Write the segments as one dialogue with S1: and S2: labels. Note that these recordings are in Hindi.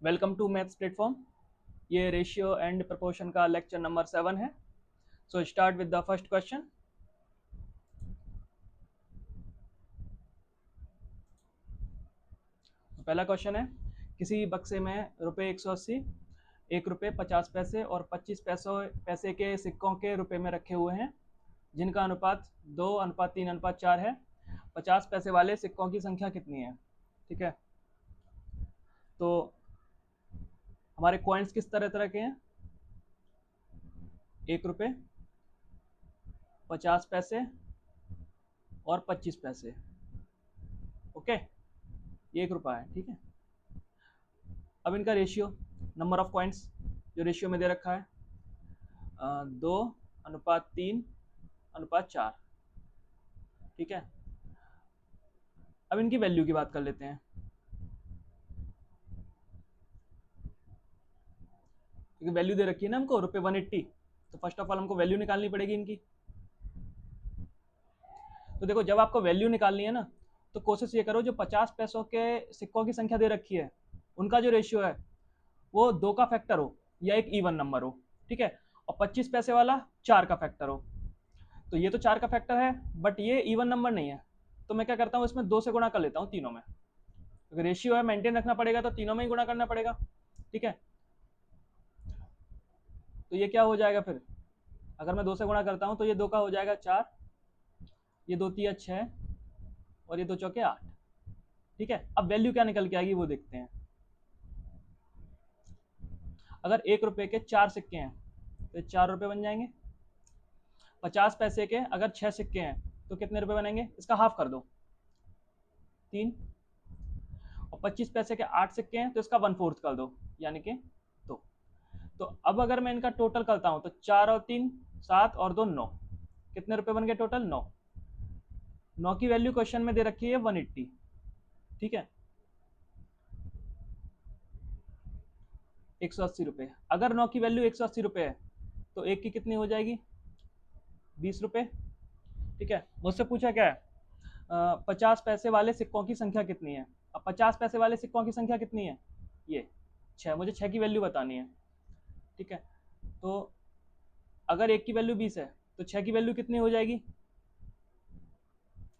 S1: Welcome to maths platform. ये रेशियो एंड प्रोपोर्शन का लेक्चर नंबर 7 है। So start with the first question. पहला क्वेश्चन है, किसी बक्से में रुपये 180, 1 रुपये 50 पैसे और 25 पैसे के सिक्कों के रुपए में रखे हुए हैं, जिनका अनुपात 2:3:4 है। 50 पैसे वाले सिक्कों की संख्या कितनी है? ठीक है, तो हमारे कॉइन्स किस तरह तरह के हैं? 1 रुपये, 50 पैसे और 25 पैसे। ओके, ये 1 रुपया है। ठीक है, अब इनका रेशियो, नंबर ऑफ कॉइन्स जो रेशियो में दे रखा है 2:3:4। ठीक है, अब इनकी वैल्यू की बात कर लेते हैं, क्योंकि वैल्यू दे रखी है ना हमको ₹180, तो फर्स्ट ऑफ ऑल हमको वैल्यू निकालनी पड़ेगी इनकी। तो देखो, जब आपको वैल्यू निकालनी है ना, तो कोशिश ये करो जो 50 पैसों के सिक्कों की संख्या दे रखी है, उनका जो रेशियो है वो 2 का फैक्टर हो या एक इवन नंबर हो। ठीक है, और 25 पैसे वाला 4 का फैक्टर हो। तो ये तो 4 का फैक्टर है, बट ये इवन नंबर नहीं है, तो मैं क्या करता हूँ, इसमें 2 से गुणा कर लेता हूँ तीनों में। अगर रेशियो है, मेंटेन रखना पड़ेगा, तो तीनों में ही गुणा करना पड़ेगा। ठीक है, तो ये क्या हो जाएगा फिर, अगर मैं 2 से गुणा करता हूँ तो ये 2 का हो जाएगा 4, ये 2 तिया 6 और ये 2 चौके 8। ठीक है, अब वैल्यू क्या निकल के आएगी वो देखते हैं। अगर 1 रुपये के 4 सिक्के हैं तो 4 रुपये बन जाएंगे। 50 पैसे के अगर 6 सिक्के हैं तो कितने रुपए बनेंगे? इसका हाफ कर दो, 3। और 25 पैसे के 8 सिक्के हैं तो इसका 1/4 कर दो, यानी कि 2। तो अब अगर मैं इनका टोटल करता हूं तो 4 और 3 7 और 2 9। कितने रुपए बन गए टोटल? 9। 9 की वैल्यू क्वेश्चन में दे रखी है 180। ठीक है, 180 रुपये। अगर 9 की वैल्यू 180 रुपये है तो एक की कितनी हो जाएगी? 20 रुपये। ठीक है, मुझसे पूछा क्या है, 50 पैसे वाले सिक्कों की संख्या कितनी है? अब 50 पैसे वाले सिक्कों की संख्या कितनी है? ये 6। मुझे 6 की वैल्यू बतानी है। ठीक है, तो अगर एक की वैल्यू 20 है तो 6 की वैल्यू कितनी हो जाएगी?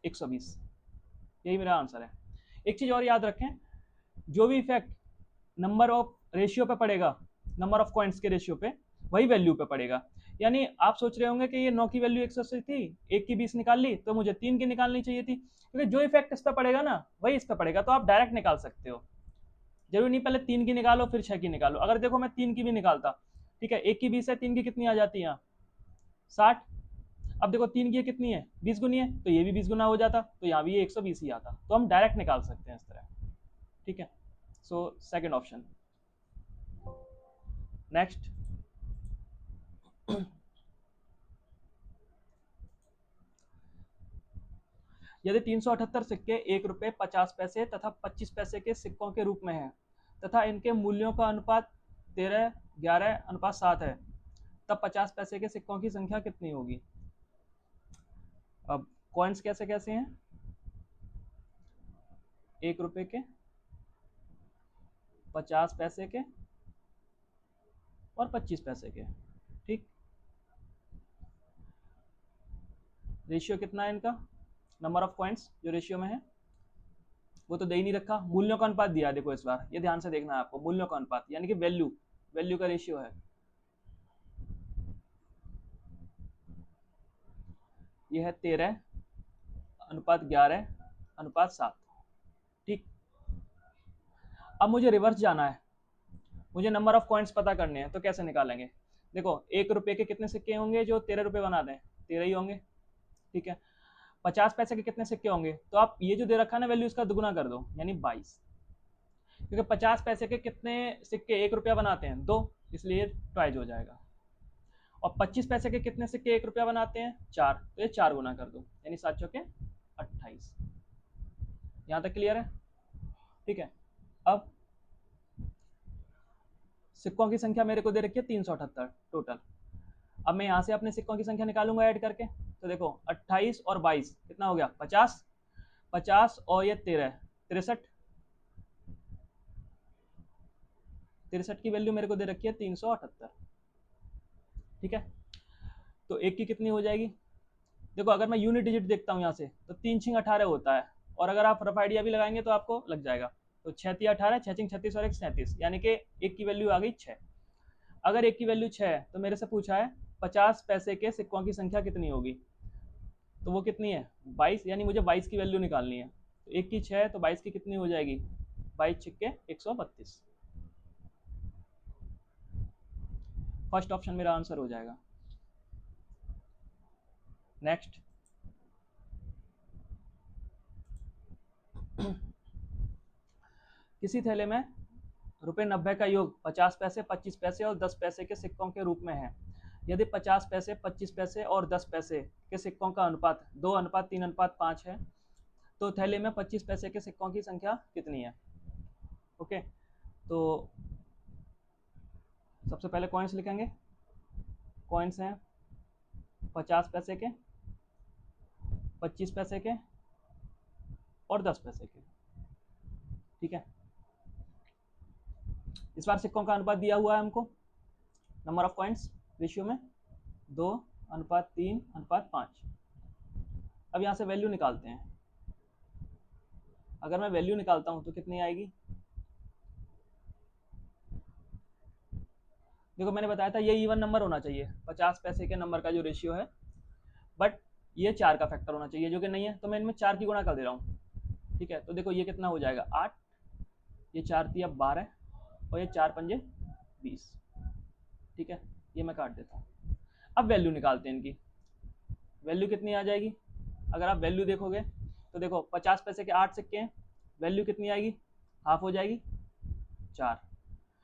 S1: 120। यही मेरा आंसर है। एक चीज़ और याद रखें, जो भी इफेक्ट नंबर ऑफ रेशियो पे पड़ेगा, नंबर ऑफ कॉइन्स के रेशियो पे, वही वैल्यू पे पड़ेगा। यानी आप सोच रहे होंगे कि ये 9 की वैल्यू 180 थी, एक की 20 निकाल ली, तो मुझे 3 की निकालनी चाहिए थी, क्योंकि जो इफेक्ट इस पर पड़ेगा ना वही इस पर पड़ेगा, तो आप डायरेक्ट निकाल सकते हो। जरूरी नहीं पहले 3 की निकालो फिर 6 की निकालो। अगर देखो मैं 3 की भी निकालता, ठीक है, एक की 20 है, 3 की कितनी आ जाती है? 60। अब देखो 3 की कितनी है? 20 गुनी है, तो ये भी 20 गुना हो जाता, तो यहाँ भी ये 120 ही आता। तो हम डायरेक्ट निकाल सकते हैं इस तरह। ठीक है, सो सेकंड ऑप्शन। नेक्स्ट, यदि 378 सिक्के 1 रुपये 50 पैसे तथा 25 पैसे के सिक्कों के रूप में हैं तथा इनके मूल्यों का अनुपात 13:11:7 है, तब 50 पैसे के सिक्कों की संख्या कितनी होगी? अब कॉइन्स कैसे कैसे हैं? 1 रुपये के, 50 पैसे के और 25 पैसे के। ठीक, रेशियो कितना है इनका, नंबर ऑफ कॉइन्स जो रेशियो में है वो तो दे ही नहीं रखा। मूल्यों का अनुपात दिया है, देखो इस बार ये ध्यान से देखना है आपको, मूल्यों का अनुपात यानी कि वैल्यू, वैल्यू का रेशियो है, ये है 13:11:7। ठीक, अब मुझे रिवर्स जाना है, मुझे नंबर ऑफ कॉइन्स पता करने हैं, तो कैसे निकालेंगे? देखो 1 रुपये के कितने सिक्के होंगे जो 13 रुपये बना दें? 13 ही होंगे। ठीक है, 50 पैसे के कितने सिक्के होंगे? तो आप ये जो दे रखा है ना वैल्यू, इसका दुगुना कर दो, यानी 22। क्योंकि 50 पैसे के कितने सिक्के 1 रुपया बनाते हैं? 2, इसलिए ट्वाइज हो जाएगा। और 25 पैसे के कितने सिक्के 1 रुपया बनाते हैं? 4, तो ये 4 गुना कर दो, यानी 7 चौके 28। यहाँ तक क्लियर है? ठीक है, अब सिक्कों की संख्या मेरे को दे रखी है 378 टोटल। अब मैं यहाँ से अपने सिक्कों की संख्या निकालूंगा ऐड करके, तो देखो 28 और 22 कितना हो गया? 50। 50 और ये 13, 63। 63 की वैल्यू मेरे को दे रखी है 378, ठीक है। तो एक की कितनी हो जाएगी, देखो अगर मैं यूनिट डिजिट देखता हूँ यहाँ से तो 3 छिंग 18 होता है, और अगर आप रफ आइडिया भी लगाएंगे तो आपको लग जाएगा। तो 6 तिया 18, 6 छिंग 36 और 1 37, यानी कि एक की वैल्यू आ गई 6। अगर एक की वैल्यू 6 है तो मेरे से पूछा है 50 पैसे के सिक्कों की संख्या कितनी होगी, तो वो कितनी है 22, यानी मुझे 22 की वैल्यू निकालनी है। तो एक की 6 है तो 22 की कितनी हो जाएगी, 22 छिक्के 132। फर्स्ट ऑप्शन मेरा आंसर हो जाएगा। नेक्स्ट, किसी थैले में ₹90 का योग 50 पैसे, 25 पैसे और 10 पैसे के सिक्कों के रूप में है। यदि 50 पैसे, 25 पैसे और 10 पैसे के सिक्कों का अनुपात 2:3:5 है, तो थैले में 25 पैसे के सिक्कों की संख्या कितनी है। ओके, तो सबसे पहले कॉइन्स लिखेंगे। कॉइन्स हैं 50 पैसे के, 25 पैसे के और 10 पैसे के, ठीक है। इस बार सिक्कों का अनुपात दिया हुआ है हमको, नंबर ऑफ कॉइन्स रेशियो में 2:3:5। अब यहाँ से वैल्यू निकालते हैं। अगर मैं वैल्यू निकालता हूँ तो कितनी आएगी, देखो मैंने बताया था ये इवन नंबर होना चाहिए 50 पैसे के नंबर का जो रेशियो है, बट ये 4 का फैक्टर होना चाहिए, जो कि नहीं है, तो मैं इनमें 4 की गुणा कर दे रहा हूँ, ठीक है। तो देखो ये कितना हो जाएगा 8, ये 4 तिया 12 और ये 4 पंजे 20, ठीक है। ये मैं काट देता हूँ। अब वैल्यू निकालते हैं इनकी। वैल्यू कितनी आ जाएगी, अगर आप वैल्यू देखोगे तो देखो 50 पैसे के 8 सिक्के हैं, वैल्यू कितनी आएगी, हाफ हो जाएगी 4।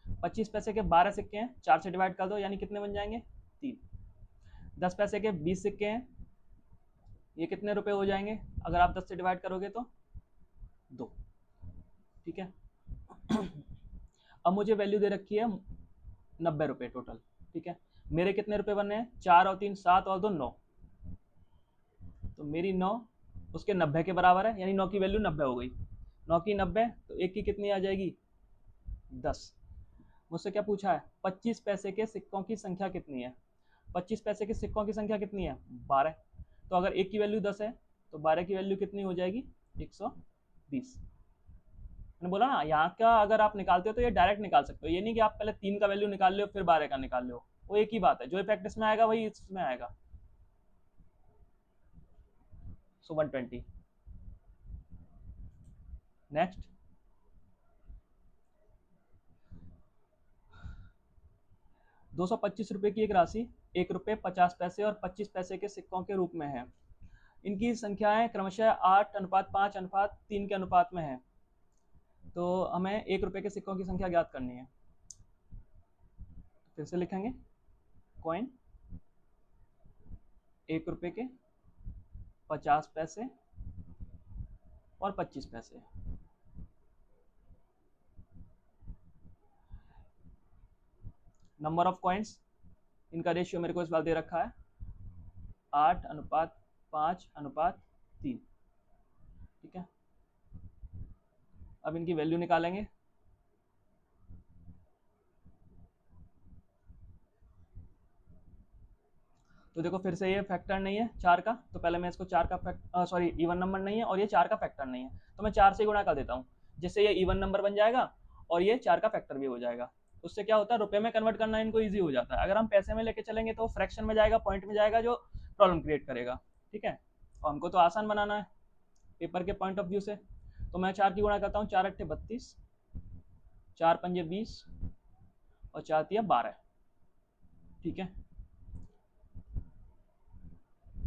S1: 25 पैसे के 12 सिक्के हैं, 4 से डिवाइड कर दो, यानी कितने बन जाएंगे 3। 10 पैसे के 20 सिक्के हैं, ये कितने रुपए हो जाएंगे, अगर आप 10 से डिवाइड करोगे तो 2, ठीक है। अब मुझे वैल्यू दे रखी है 90 रुपये टोटल, ठीक है। मेरे कितने रुपए बनने हैं, 4 और 3 7 और 2 9, तो मेरी 9 उसके 90 के बराबर है, यानी 9 की वैल्यू 90 हो गई। 9 की 90, तो एक की कितनी आ जाएगी 10। मुझसे क्या पूछा है, 25 पैसे के सिक्कों की संख्या कितनी है। 25 पैसे के सिक्कों की संख्या कितनी है 12, तो अगर एक की वैल्यू 10 है तो 12 की वैल्यू कितनी हो जाएगी 120। मैंने बोला ना, यहाँ का अगर आप निकालते हो तो ये डायरेक्ट निकाल सकते हो, ये नहीं कि आप पहले 3 का वैल्यू निकाल लो फिर 12 का निकाल लो, वो एक ही बात है, जो इफेक्ट इसमें आएगा वही इसमें आएगा। सो 120। नेक्स्ट, ₹225 की एक राशि ₹1.50 और 25 पैसे के सिक्कों के रूप में है। इनकी संख्याएं क्रमशः 8:5:3 के अनुपात में है। तो हमें ₹1 के सिक्कों की संख्या ज्ञात करनी है। फिर से लिखेंगे, कॉइन ₹1 के 50 पैसे और 25 पैसे। नंबर ऑफ कॉइन्स, इनका रेशियो मेरे को इस बार दे रखा है 8:5:3, ठीक है। अब इनकी वैल्यू निकालेंगे। तो देखो फिर से ये फैक्टर नहीं है 4 का, तो पहले मैं इसको 4 का सॉरी इवन नंबर नहीं है और ये 4 का फैक्टर नहीं है, तो मैं 4 से गुणा कर देता हूँ, जिससे ये इवन नंबर बन जाएगा और ये 4 का फैक्टर भी हो जाएगा। उससे क्या होता है, रुपए में कन्वर्ट करना इनको ईजी हो जाता है। अगर हम पैसे में लेके चलेंगे तो फ्रैक्शन में जाएगा, पॉइंट में जाएगा, जो प्रॉब्लम क्रिएट करेगा, ठीक है। और हमको तो आसान बनाना है पेपर के पॉइंट ऑफ व्यू से, तो मैं 4 की गुणा करता हूँ, 4 अट्ठे 32, 4 पंजे 20 और 4 तिया 12, ठीक है।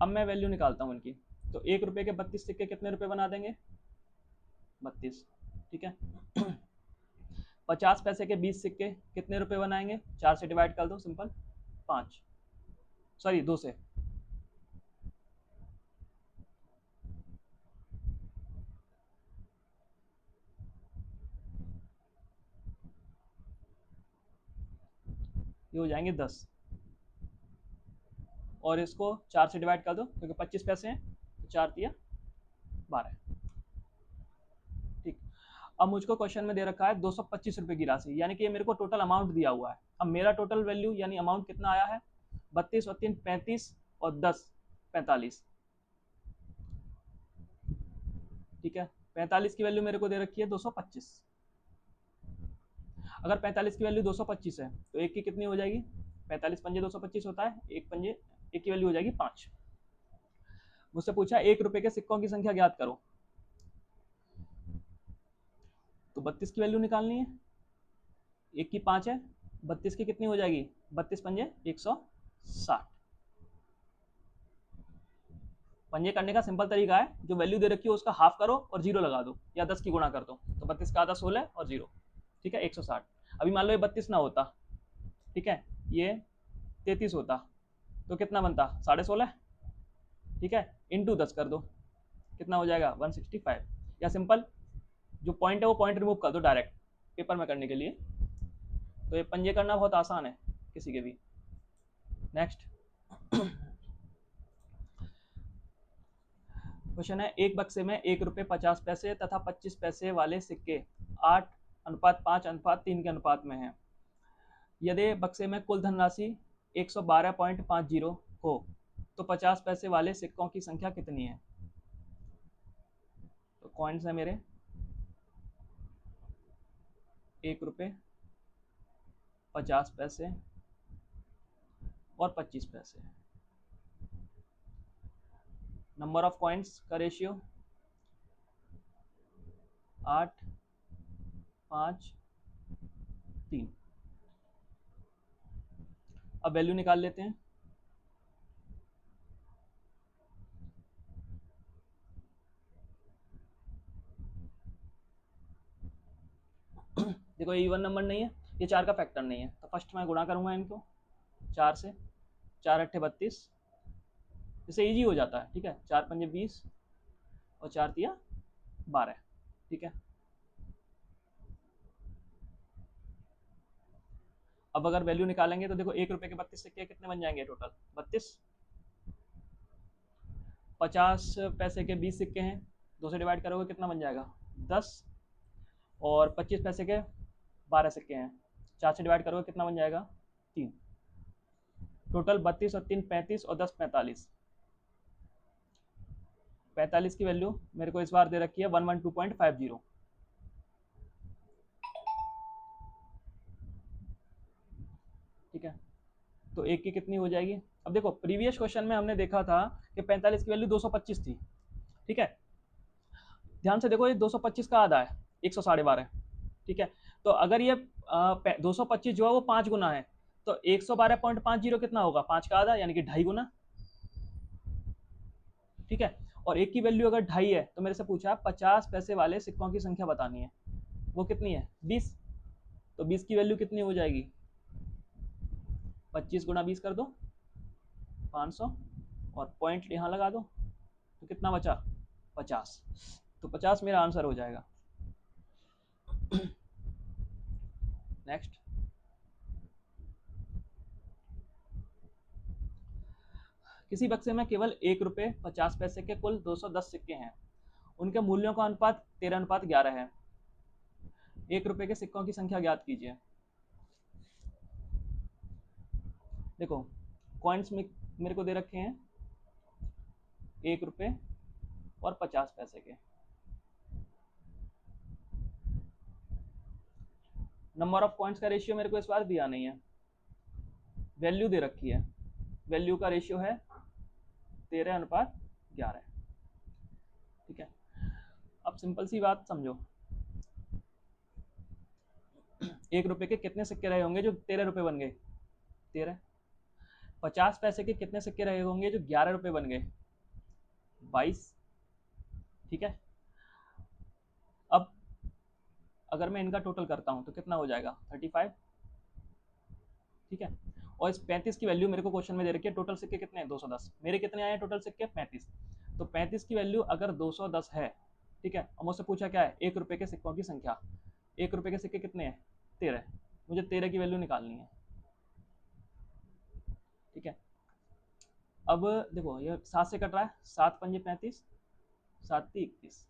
S1: अब मैं वैल्यू निकालता हूँ इनकी। तो ₹1 के 32 सिक्के कितने रुपए बना देंगे 32, ठीक है। 50 पैसे के 20 सिक्के कितने रुपए बनाएंगे, 4 से डिवाइड कर दो सिंपल, 5 सॉरी 2 से, ये हो जाएंगे 10, और इसको 4 से डिवाइड कर दो क्योंकि 25 पैसे हैं, तो 4 तिया 12, ठीक। अब मुझको क्वेश्चन में दे रखा है 225 रुपए की राशि, यानी कि ये मेरे को टोटल अमाउंट दिया हुआ है। अब मेरा टोटल वैल्यू यानी अमाउंट कितना आया है, 32 और 3 35 और 10 45। ठीक है, 45 की वैल्यू मेरे को दे रखी है 225। अगर 45 की वैल्यू 225 है तो एक की कितनी हो जाएगी, 45 पंजे 225 होता है, एक पंजे एक की वैल्यू हो जाएगी 5। मुझसे पूछा 1 रुपए के सिक्कों की संख्या ज्ञात करो, तो 32 की वैल्यू निकालनी है, एक की 5 है, 32 की कितनी हो जाएगी, 32 पंजे 160। पंजे करने का सिंपल तरीका है, जो वैल्यू दे रखी है उसका हाफ करो और जीरो लगा दो, या 10 की गुणा कर दो, तो 32 का आधा 16 और जीरो, ठीक है 160। अभी मान लो ये 32 ना होता, ठीक है, ये 33 होता, तो कितना बनता 16.5, ठीक है, इंटू 10 कर दो, कितना हो जाएगा 165। या सिंपल जो पॉइंट है वो पॉइंट रिमूव कर दो डायरेक्ट पेपर में करने के लिए, तो ये पंजे करना बहुत आसान है किसी के भी। नेक्स्ट क्वेश्चन है, एक बक्से में 1 रुपये 50 पैसे तथा 25 पैसे वाले सिक्के 8:5:3 के अनुपात में हैं। यदि बक्से में कुल धनराशि 112.50 हो तो 50 पैसे वाले सिक्कों की संख्या कितनी है। तो कॉइन्स है मेरे 1 रुपये 50 पैसे और 25 पैसे। नंबर ऑफ कॉइन्स का रेशियो 8:5:3। अब वैल्यू निकाल लेते हैं। देखो ये इवन नंबर नहीं है, ये 4 का फैक्टर नहीं है, तो फर्स्ट मैं गुणा करूंगा इनको 4 से, 4 अट्ठे 32, इससे इजी हो जाता है, ठीक है, 4 पंजे 20 और 4 तिया 12, ठीक है। अब अगर वैल्यू निकालेंगे तो देखो 1 रुपए के 32 सिक्के कितने बन जाएंगे टोटल 32। 50 पैसे के 20 सिक्के हैं, 2 से डिवाइड करोगे कितना बन जाएगा 10, और 25 पैसे के 12 सिक्के हैं, 4 से डिवाइड करोगे कितना बन जाएगा 3। टोटल 32 और 3 35 और 10 45। 45 की वैल्यू मेरे को इस बार दे रखी है 112.50, ठीक है, तो एक की कितनी हो जाएगी। अब देखो प्रीवियस क्वेश्चन में हमने देखा था कि 45 की वैल्यू 225 थी, ठीक है, ध्यान से देखो ये 225 का आधा है 112, ठीक है, तो अगर ये 225 जो है वो 5 गुना है, तो 112.50 कितना होगा 5 का आधा यानी कि 2.5 गुना, ठीक है, और एक की वैल्यू अगर 2.5 है तो मेरे से पूछा 50 पैसे वाले सिक्कों की संख्या बतानी है, वो कितनी है 20, तो 20 की वैल्यू कितनी हो जाएगी 25 गुना 20 कर दो 500, और पॉइंट यहाँ लगा दो, तो कितना बचा 50, तो 50 मेरा आंसर हो जाएगा। नेक्स्ट, किसी बक्से में केवल 1 रुपये 50 पैसे के कुल 210 सिक्के हैं, उनके मूल्यों का अनुपात 13:11 है। 1 रुपये के सिक्कों की संख्या ज्ञात कीजिए। देखो कॉइन्स में मेरे को दे रखे हैं 1 रुपये और 50 पैसे के, नंबर ऑफ कॉइन्स का रेशियो मेरे को इस बार दिया नहीं है, वैल्यू दे रखी है, वैल्यू का रेशियो है 13:11, ठीक है। अब सिंपल सी बात समझो, 1 रुपये के कितने सिक्के रहे होंगे जो 13 रुपये बन गए 13, 50 पैसे के कितने सिक्के रहे होंगे जो 11 रुपये बन गए 22, ठीक है। अब अगर मैं इनका टोटल करता हूं तो कितना हो जाएगा 35, ठीक है, और इस 35 की वैल्यू मेरे को क्वेश्चन में दे रखी है, टोटल सिक्के कितने हैं 210, मेरे कितने आए हैं टोटल सिक्के 35, तो 35 की वैल्यू अगर 210 है, ठीक है, और मुझसे पूछा क्या है 1 रुपये के सिक्कों की संख्या, 1 रुपये के सिक्के कितने हैं 13, मुझे 13 की वैल्यू निकालनी है, ठीक है। अब देखो ये 7 से कट रहा है, 7 पंजे 35, 7 31,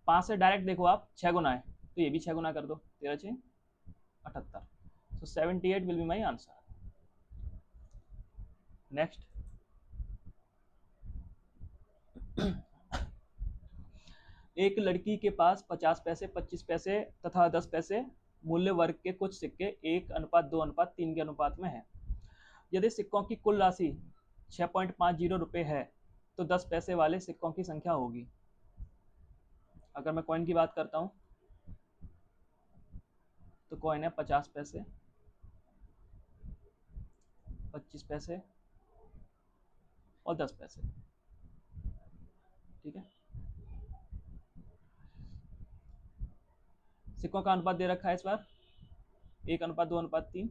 S1: 5 से डायरेक्ट देखो आप 6 गुना है, तो ये भी 6 गुना कर दो, 13 6 78। सो 78 will be my answer. Next, एक लड़की के पास 50 पैसे, 25 पैसे तथा 10 पैसे मूल्य वर्ग के कुछ सिक्के 1:2:3 के अनुपात में है। यदि सिक्कों की कुल राशि 6.50 रुपये है तो 10 पैसे वाले सिक्कों की संख्या होगी। अगर मैं कॉइन की बात करता हूँ तो कॉइन है 50 पैसे, 25 पैसे और 10 पैसे। ठीक है, सिक्कों का अनुपात दे रखा है इस बार 1:2:3।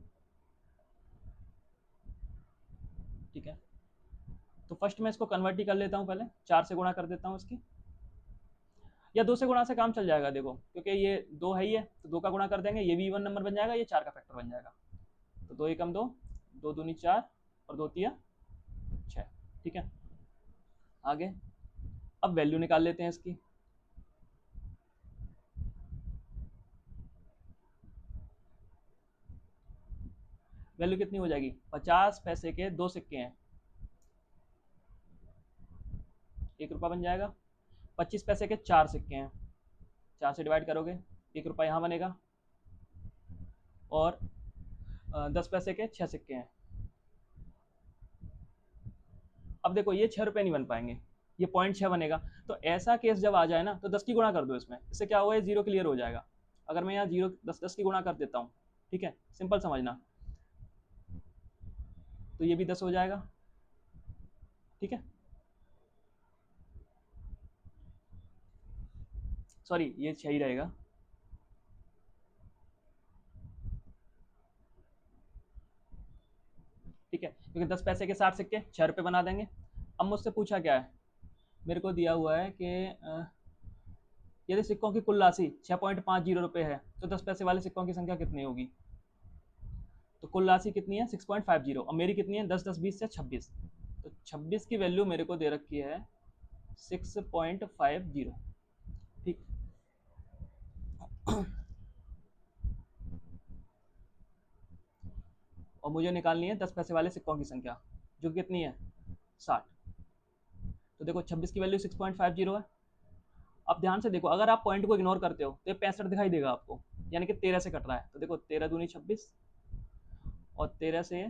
S1: ठीक है, तो फर्स्ट मैं इसको कन्वर्ट ही कर लेता हूँ, पहले 4 से गुणा कर देता हूँ इसकी, या 2 से गुणा से काम चल जाएगा। देखो क्योंकि ये 2 है ही है तो 2 का गुणा कर देंगे, ये भी इवन नंबर बन जाएगा, ये 4 का फैक्टर बन जाएगा। तो 2 एकम 2, 2 दूनी 4 और 2 तिया 6। ठीक है, आगे अब वैल्यू निकाल लेते हैं इसकी। वैल्यू कितनी हो जाएगी, 50 पैसे के 2 सिक्के हैं, 1 रुपया बन जाएगा। 25 पैसे के 4 सिक्के हैं, 4 से डिवाइड करोगे 1 रुपया यहाँ बनेगा। और 10 पैसे के 6 सिक्के हैं। अब देखो ये 6 रुपये नहीं बन पाएंगे, ये 0.6 बनेगा। तो ऐसा केस जब आ जाए ना तो 10 की गुणा कर दो इसमें, इससे क्या होगा, ये 0 क्लियर हो जाएगा। अगर मैं यहाँ 0 10 की गुणा कर देता हूँ, ठीक है, सिंपल समझना, तो ये भी 10 हो जाएगा। ठीक है, सॉरी ये 6 ही रहेगा। ठीक है, क्योंकि 10 पैसे के 60 सिक्के 6 रुपये बना देंगे। अब मुझसे पूछा क्या है, मेरे को दिया हुआ है कि यदि सिक्कों की कुल राशि 6.50 रुपये है तो 10 पैसे वाले सिक्कों की संख्या कितनी होगी। तो कुल राशि कितनी है 6.50 और मेरी कितनी है 10 10 20 से 26, तो 26 की वैल्यू मेरे को दे रखी है 6.50। ठीक, और मुझे निकालनी है 10 पैसे वाले सिक्कों की संख्या जो कितनी है 60। तो देखो 26 की वैल्यू 6.50 है। अब ध्यान से देखो, अगर आप पॉइंट को इग्नोर करते हो तो ये 65 दिखाई देगा आपको, यानी कि 13 से कट रहा है। तो देखो 13 दूनी 26 और 13 से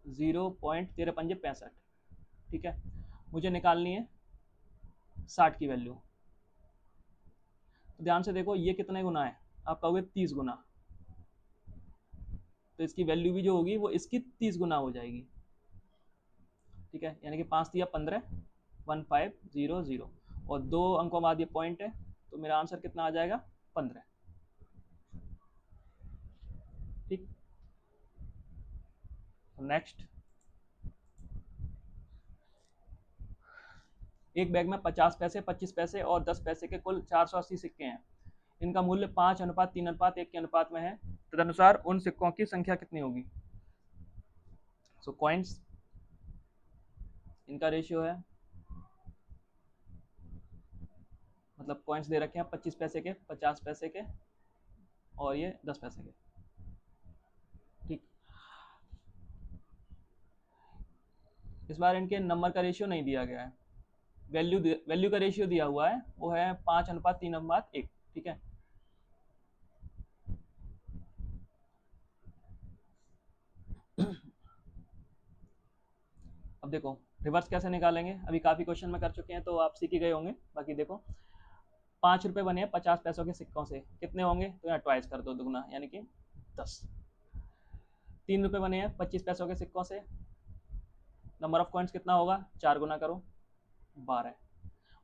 S1: 0.13 पंजे 65। ठीक है, मुझे निकालनी है 60 की वैल्यू। तो ध्यान से देखो ये कितने गुना है, आप कहोगे 30 गुना, तो इसकी वैल्यू भी जो होगी वो इसकी 30 गुना हो जाएगी। ठीक है, यानी कि 5 दिया 15 1500 और 2 अंकों बाद ये पॉइंट है, तो मेरा आंसर कितना आ जाएगा 15। ठीक, नेक्स्ट, एक बैग में 50 पैसे 25 पैसे और 10 पैसे के कुल 480 सिक्के हैं। इनका मूल्य 5:3:1 के अनुपात में है, तदनुसार उन सिक्कों की संख्या कितनी होगी। सो कॉइन्स, इनका रेशियो है, मतलब कॉइन्स दे रखे हैं 25 पैसे के, 50 पैसे के और ये 10 पैसे के। ठीक, इस बार इनके नंबर का रेशियो नहीं दिया गया है, वैल्यू का रेशियो दिया हुआ है, वो है 5:3:1। ठीक है, अब देखो रिवर्स कैसे निकालेंगे, अभी काफ़ी क्वेश्चन में कर चुके हैं तो आप सीख ही गए होंगे। बाकी देखो 5 रुपये बने हैं 50 पैसों के सिक्कों से, कितने होंगे, तो यहाँ ट्वाइस कर दो, दुगुना, यानी कि 10। 3 रुपये बने हैं 25 पैसों के सिक्कों से, नंबर ऑफ कॉइन्स कितना होगा, 4 गुना करो 12।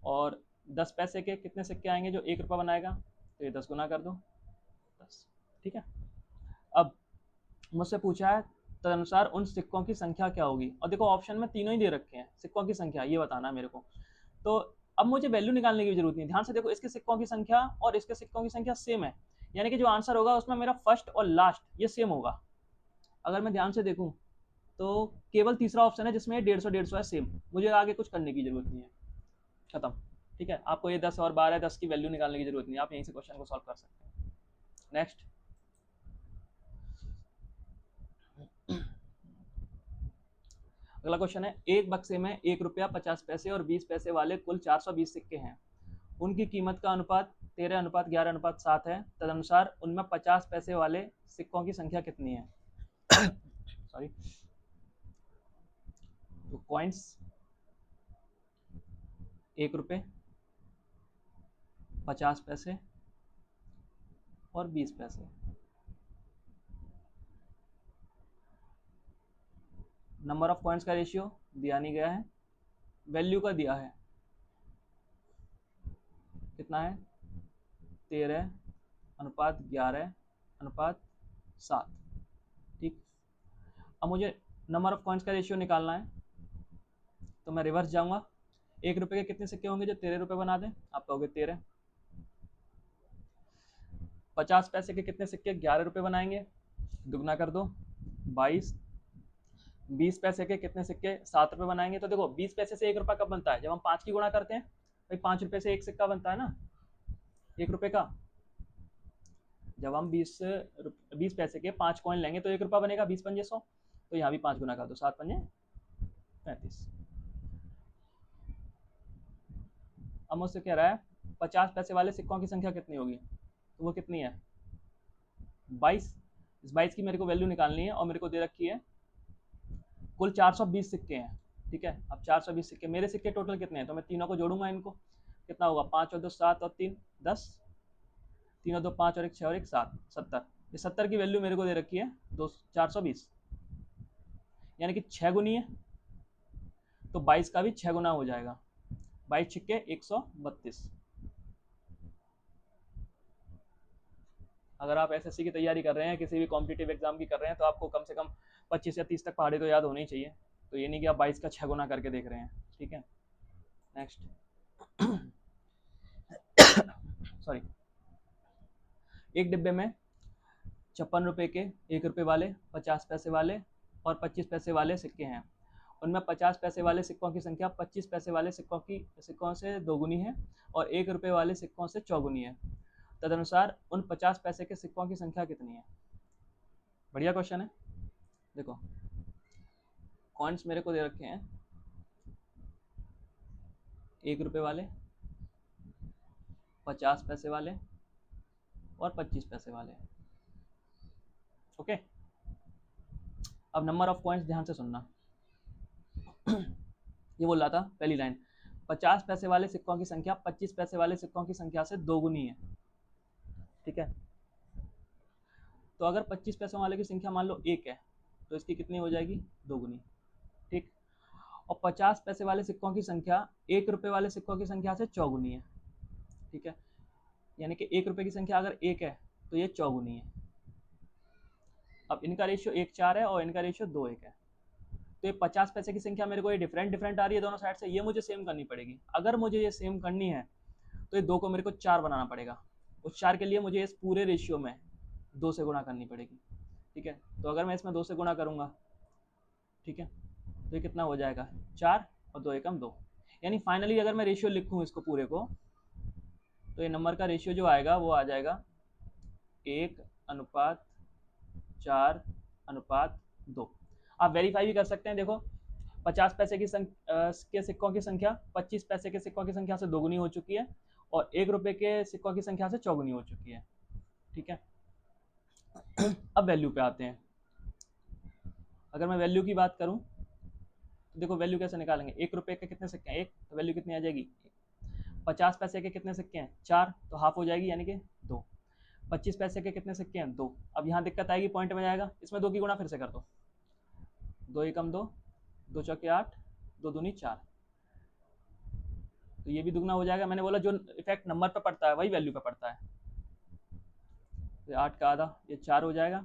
S1: और 10 पैसे के कितने सिक्के आएंगे जो 1 रुपया बनाएगा, तो ये 10 गुना कर दो 10। ठीक है, अब मुझसे पूछा है तदनुसार उन सिक्कों की संख्या क्या होगी, और देखो ऑप्शन में तीनों ही दे रखे हैं, सिक्कों की संख्या ये बताना है मेरे को। तो अब मुझे वैल्यू निकालने की जरूरत नहीं, ध्यान से देखो इसके सिक्कों की संख्या और इसके सिक्कों की संख्या सेम है, यानी कि जो आंसर होगा उसमें मेरा फर्स्ट और लास्ट ये सेम होगा। अगर मैं ध्यान से देखूं तो केवल तीसरा ऑप्शन है जिसमें 150 150 है सेम, मुझे आगे कुछ करने की जरूरत नहीं है, खत्म। ठीक है, आपको ये 10 और 12 10 की वैल्यू निकालने की जरूरत नहीं, आप यहीं से क्वेश्चन को सॉल्व कर सकते हैं। नेक्स्ट, अगला क्वेश्चन है, एक बक्से में 1 रुपया 50 पैसे और 20 पैसे वाले कुल 420 सिक्के हैं। उनकी कीमत का अनुपात 13:11:7 है। तदनुसार उनमें 50 पैसे वाले सिक्कों की संख्या कितनी है? सॉरी, तो कॉइन्स 1 रुपये, 50 पैसे और 20 पैसे। नंबर ऑफ कॉइन्स का रेशियो दिया नहीं गया है, वैल्यू का दिया है, कितना है? 13:11:7। ठीक, अब मुझे नंबर ऑफ कॉइन्स का रेशियो निकालना है, तो मैं रिवर्स जाऊंगा। 1 रुपये के कितने सिक्के होंगे जो 13 रुपये बना दें? आप कहोगे 13। 50 पैसे के कितने सिक्के 11 रुपये बनाएंगे? दुगना कर दो, 22। 20 पैसे के कितने सिक्के 7 रुपये बनाएंगे? तो देखो 20 पैसे से 1 रुपया कब बनता है? जब हम 5 की गुणा करते हैं। भाई 5 रुपये से एक सिक्का बनता है ना 1 रुपये का। जब हम 20 पैसे के 5 कॉइन लेंगे तो 1 रुपया बनेगा, 20 पंजे 100। तो यहाँ भी 5 गुना कर दो, 7 पंजे 35। अब मुझसे कह रहा है 50 पैसे वाले सिक्कों की संख्या कितनी होगी, तो वो कितनी है? 22। इस 22 की मेरे को वैल्यू निकालनी है और मेरे को दे रखी है कुल 420 सिक्के हैं। ठीक है, अब 420 सिक्के, मेरे सिक्के टोटल कितने हैं? तो मैं तीनों को जोड़ूंगा, इनको कितना होगा? 5 और 2 7 और 3 10, 3 और 2 5 और 1 6 और 1 7, 70। ये 70 की वैल्यू मेरे को दे रखी है 420, यानी कि 6 गुनी है, तो 22 का भी 6 गुना हो जाएगा। 22 छिक्के 132। अगर आप एसएससी की तैयारी कर रहे हैं, किसी भी कॉम्पिटिटिव एग्जाम की कर रहे हैं, तो आपको कम से कम 25 या 30 तक पहाड़े तो याद होने ही चाहिए। तो ये नहीं कि आप 22 का 6 गुना करके देख रहे हैं। ठीक है, नेक्स्ट। सॉरी, एक डिब्बे में 56 रुपये के 1 रुपये वाले, 50 पैसे वाले और 25 पैसे वाले सिक्के हैं। उनमें 50 पैसे वाले सिक्कों की संख्या 25 पैसे वाले सिक्कों से दोगुनी है और 1 रुपये वाले सिक्कों से चौगुनी है। तदनुसार उन 50 पैसे के सिक्कों की संख्या कितनी है? बढ़िया क्वेश्चन है। देखो कॉइन्स मेरे को दे रखे हैं 1 रुपये वाले, 50 पैसे वाले और 25 पैसे वाले। ओके, अब नंबर ऑफ कॉइन्स ध्यान से सुनना। ये बोल रहा था पहली लाइन, 50 पैसे वाले सिक्कों की संख्या 25 पैसे वाले सिक्कों की संख्या से दोगुनी है। ठीक है, तो अगर 25 पैसों वाले की संख्या मान लो 1 है, तो इसकी कितनी हो जाएगी? दोगुनी। ठीक, और 50 पैसे वाले सिक्कों की संख्या 1 रुपये वाले सिक्कों की संख्या से चौगुनी है। ठीक है, यानी कि 1 रुपये की संख्या अगर 1 है तो ये चौगुनी है। अब इनका रेशियो 1:4 है और इनका रेशियो 2:1 है। तो ये 50 पैसे की संख्या मेरे को ये डिफरेंट आ रही है दोनों साइड से, ये मुझे सेम करनी पड़ेगी। अगर मुझे ये सेम करनी है तो ये 2 को मेरे को 4 बनाना पड़ेगा। उस 4 के लिए मुझे इस पूरे रेशियो में 2 से गुणा करनी पड़ेगी। ठीक है, तो अगर मैं इसमें 2 से गुणा करूँगा, ठीक है, तो ये कितना हो जाएगा? 4 और 2 एकम 2। यानी फाइनली अगर मैं रेशियो लिखूँ इसको पूरे को, तो ये नंबर का रेशियो जो आएगा वो आ जाएगा 1:4:2। आप वेरीफाई भी कर सकते हैं। देखो 50 पैसे के सिक्कों की संख्या 25 पैसे के सिक्कों की संख्या से दोगुनी हो चुकी है और 1 रुपये के सिक्कों की संख्या से चौगुनी हो चुकी है। ठीक है, अब वैल्यू पे आते हैं। अगर मैं वैल्यू की बात करूं तो देखो वैल्यू कैसे निकालेंगे। 1 रुपये के कितने सिक्के हैं? 1, तो वैल्यू कितनी आ जाएगी? 50 पैसे के कितने सिक्के हैं? 4, तो हाफ हो जाएगी यानी कि 2। 25 पैसे के कितने सिक्के हैं? 2। अब यहाँ दिक्कत आएगी, पॉइंट में जाएगा, इसमें 2 की गुणा फिर से कर दो, 2 एकम 2, 2 चौके 8, 2 दूनी 4, तो ये भी दुगना हो जाएगा। मैंने बोला जो इफेक्ट नंबर पे पड़ता है वही वैल्यू पे पड़ता है। तो 8 का आधा, ये 4 हो जाएगा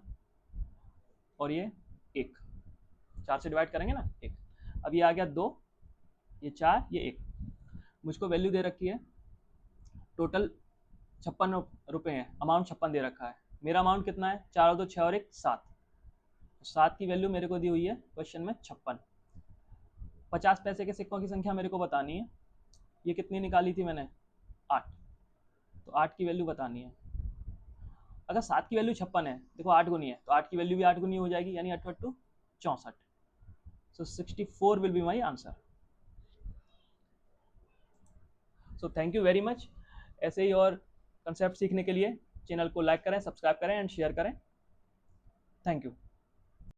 S1: और ये 1, 4 से डिवाइड करेंगे ना 1। अब ये आ गया 2, ये 4, ये 1। मुझको वैल्यू दे रखी है टोटल 56 रुपये है, अमाउंट 56 दे रखा है। मेरा अमाउंट कितना है? 4 और 2 6 और 1 7। 7 की वैल्यू मेरे को दी हुई है क्वेश्चन में 56। 50 पैसे के सिक्कों की संख्या मेरे को बतानी है, ये कितनी निकाली थी मैंने, 8, तो 8 की वैल्यू बतानी है। अगर 7 की वैल्यू 56 है, देखो 8 गुनी है, तो 8 की वैल्यू भी 8 गुनी हो जाएगी, यानी 8 8 64। सो 64 will be my answer. So thank you very much. ऐसे ही और कंसेप्ट सीखने के लिए चैनल को लाइक करें, सब्सक्राइब करें एंड शेयर करें। Thank you.